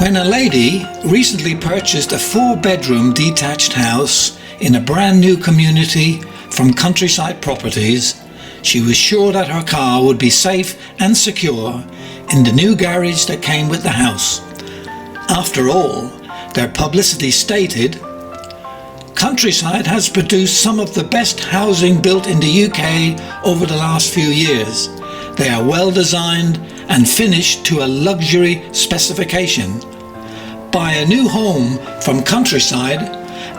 When a lady recently purchased a 4-bedroom detached house in a brand new community from Countryside Properties, she was sure that her car would be safe and secure in the new garage that came with the house. After all, their publicity stated, "Countryside has produced some of the best housing built in the UK over the last few years. They are well designed and finished to a luxury specification. Buy a new home from Countryside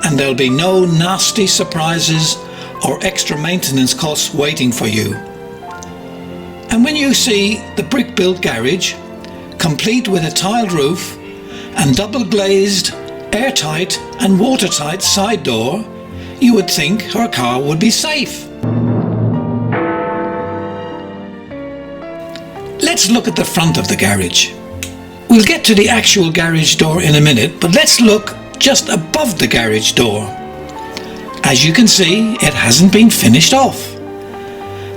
and there'll be no nasty surprises or extra maintenance costs waiting for you." And when you see the brick-built garage, complete with a tiled roof and double-glazed, airtight and watertight side door, you would think her car would be safe. Let's look at the front of the garage. We'll get to the actual garage door in a minute, but let's look just above the garage door. As you can see, it hasn't been finished off.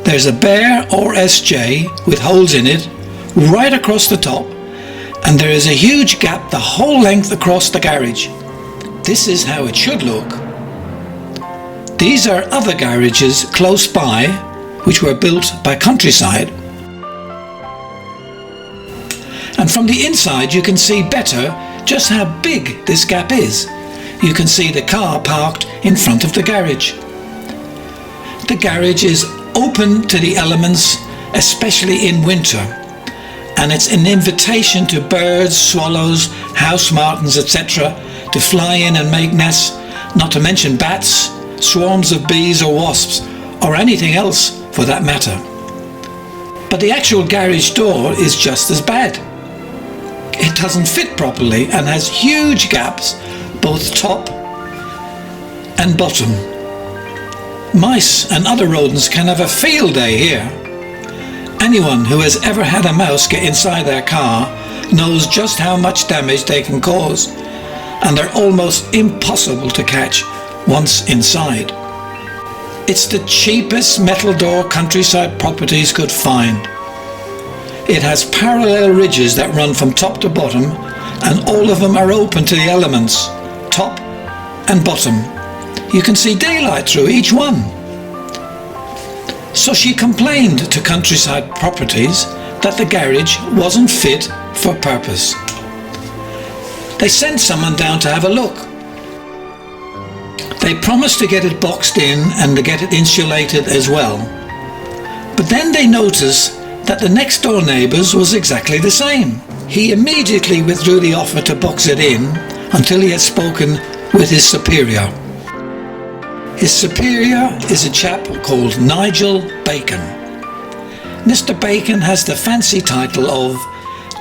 There's a bare RSJ with holes in it right across the top, and there is a huge gap the whole length across the garage. This is how it should look. These are other garages close by which were built by Countryside. And from the inside you can see better just how big this gap is. You can see the car parked in front of the garage. The garage is open to the elements, especially in winter, and it's an invitation to birds, swallows, house martins, etc. to fly in and make nests, not to mention bats, swarms of bees or wasps, or anything else for that matter. But the actual garage door is just as bad. It doesn't fit properly and has huge gaps, both top and bottom. Mice and other rodents can have a field day here. Anyone who has ever had a mouse get inside their car knows just how much damage they can cause, and they're almost impossible to catch once inside. It's the cheapest metal door Countryside Properties could find. It has parallel ridges that run from top to bottom, and all of them are open to the elements, top and bottom. You can see daylight through each one. So she complained to Countryside Properties that the garage wasn't fit for purpose. They sent someone down to have a look. They promised to get it boxed in and to get it insulated as well. But then they noticed that the next door neighbour's was exactly the same. He immediately withdrew the offer to box it in until he had spoken with his superior. His superior is a chap called Nigel Bacon. Mr. Bacon has the fancy title of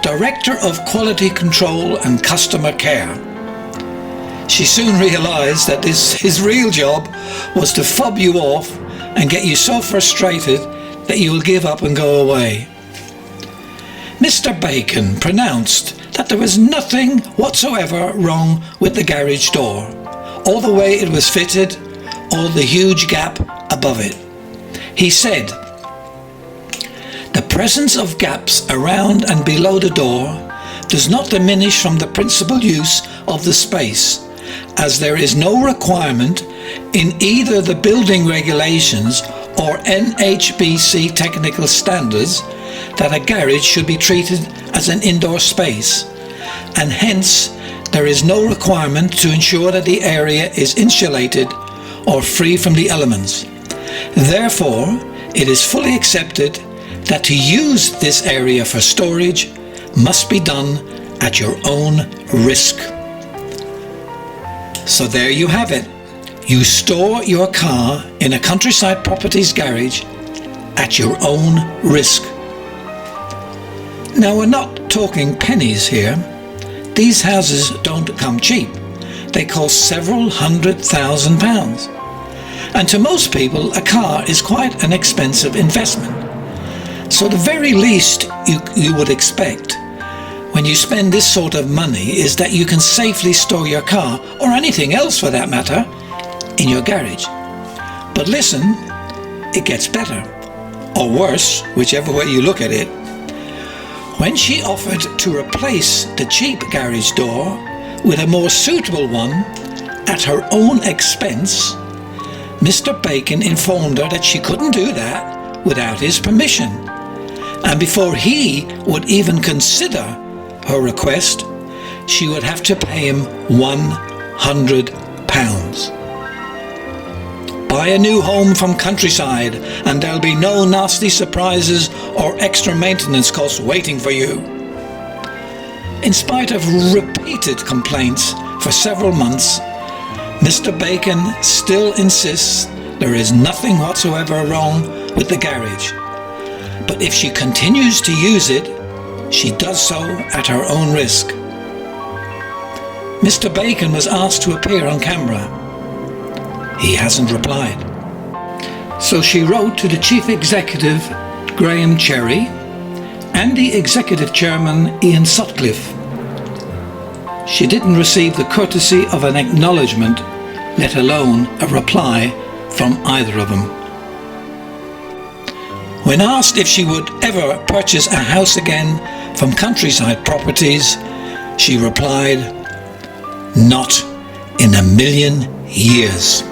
Director of Quality Control and Customer Care. She soon realised that his real job was to fob you off and get you so frustrated that you will give up and go away. Mr. Bacon pronounced that there was nothing whatsoever wrong with the garage door, or the way it was fitted, or the huge gap above it. He said, "The presence of gaps around and below the door does not diminish from the principal use of the space, as there is no requirement in either the building regulations or NHBC technical standards that a garage should be treated as an indoor space, and hence there is no requirement to ensure that the area is insulated or free from the elements. Therefore, it is fully accepted that to use this area for storage must be done at your own risk." So there you have it. You store your car in a Countryside Properties garage at your own risk. Now, we're not talking pennies here. These houses don't come cheap. They cost several £100,000. And to most people, a car is quite an expensive investment. So the very least you would expect when you spend this sort of money is that you can safely store your car, or anything else for that matter, in your garage. But listen, it gets better, or worse, whichever way you look at it. When she offered to replace the cheap garage door with a more suitable one at her own expense, Mr. Bacon informed her that she couldn't do that without his permission, and before he would even consider her request, she would have to pay him £100. Buy a new home from Countryside and there'll be no nasty surprises or extra maintenance costs waiting for you. In spite of repeated complaints for several months, Mr. Bacon still insists there is nothing whatsoever wrong with the garage, but if she continues to use it, she does so at her own risk. Mr. Bacon was asked to appear on camera. He hasn't replied. So she wrote to the Chief Executive, Graham Cherry, and the Executive Chairman, Ian Sutcliffe. She didn't receive the courtesy of an acknowledgement, let alone a reply from either of them. When asked if she would ever purchase a house again from Countryside Properties, she replied, "Not in a million years."